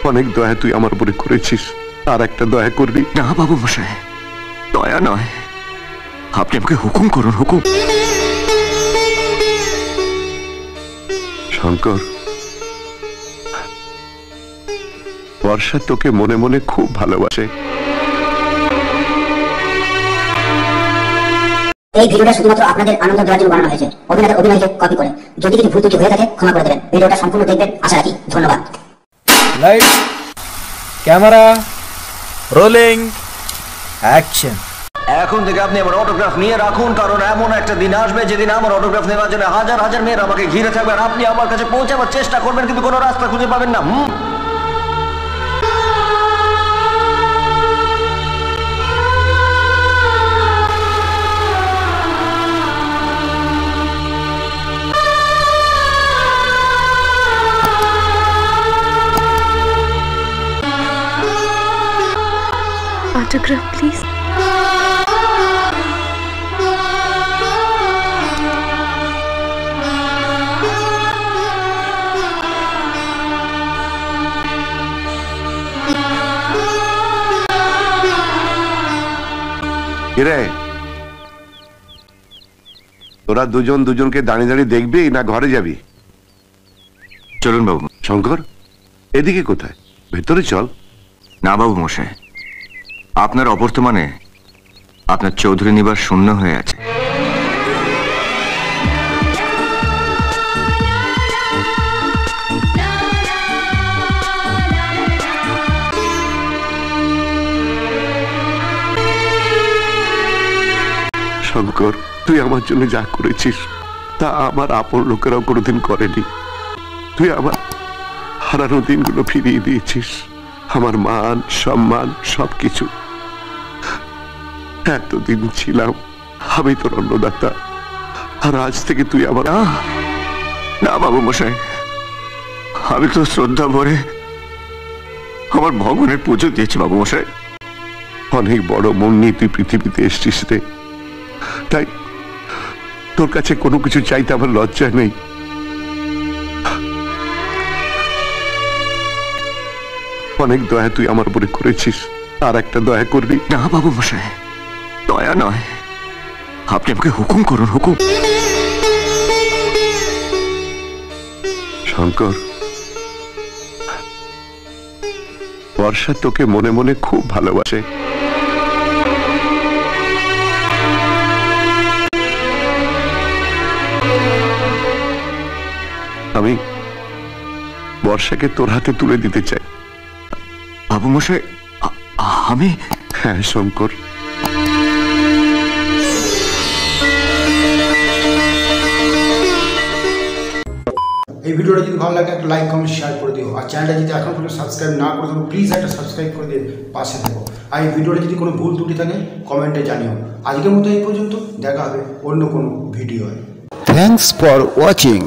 অনেক দয়া তুই আমার উপরে করেছিস, আর একটা দয়া করবি না বাবু মশাই, দয়া নয়, আপনি আমাকে হুকুম করুন, হুকুম। শঙ্কর, বর্ষা তোকে মনে মনে খুব ভালোবাসে। এই ভিডিওটা শুধুমাত্র আপনাদের আনন্দ দেওয়ার জন্য বানানো হয়েছে। অভিনয়কে কপি করে। যদি কিছু ভুল ত্রুটি হয়ে থাকে ক্ষমা করে দেবেন। ভিডিওটা সম্পূর্ণ দেখবেন আশা রাখি। ধন্যবাদ। Light, camera, rolling, action. এখন থেকে আপনি আমার অটোগ্রাফ নিয়ে রাখুন, কারণ এমন একটা দিন আসবে যেদিন আমার অটোগ্রাফ নেওয়ার জন্য হাজার হাজার মেয়েরা আমাকে ঘিরে থাকবে, আর আপনি আমার কাছে পৌঁছাবার চেষ্টা করবেন কিন্তু কোনো রাস্তা খুঁজে পাবেন না। Autograph, please. কিরে, তোরা দুজন দুজনকে দাঁড়িয়ে দাঁড়িয়ে দেখবি না ঘরে যাবি? চলুন বাবু। শঙ্কর, এদিকে কোথায়? ভেতরে চল। না বাবু মশাই, আপনার অবর্তমানে আপনার চৌধুরী নিবাস শূন্য হয়ে আছে। শঙ্কর, তুই আমার জন্য যা করেছিস তা আমার আপন লোকেরাও কোনোদিন করেনি। তুই আমার হারানো দিনগুলো ফিরিয়ে দিয়েছিস, আমার মান সম্মান সবকিছু। এতদিন ছিলাম আমি তোর অন্নদাতা, আর আজ থেকে তুই আমার। না বাবু মশাই, আমি তো শ্রদ্ধা ভরে আমার ভগবানের পুজো দিয়েছি বাবু মশাই। অনেক বড় মন নিয়ে তুই পৃথিবীতে এসছিস রে, তাই তোর কাছে কোনো কিছু চাইতে আমার লজ্জা নেই। অনেক দয়া তুই আমার উপরে করেছিস, আর একটা দয়া করবি। না বাবু মশাই, দয়া নয়, আপনি আমাকে হুকুম করুন, হুকুম। শঙ্কর, বর্ষা তোকে মনে মনে খুব ভালোবাসে। আমি বর্ষাকে তোর হাতে তুলে দিতে চাই। বাবু মশাই, আমি? হ্যাঁ শঙ্কর। এই ভিডিওটা যদি ভালো লাগে একটা লাইক কমেন্ট শেয়ার করে দিও, আর চ্যানেলটা যদি এখন পর্যন্ত সাবস্ক্রাইব না করে থাকো প্লিজ একটা সাবস্ক্রাইব করে দিয়ে পাশে থাকো। আর এই ভিডিওটা যদি কোনো ভুল ত্রুটি থাকে কমেন্টে জানিও। আজকের মতো এই পর্যন্ত, দেখা হবে অন্য কোনো ভিডিওয়। Thanks for watching.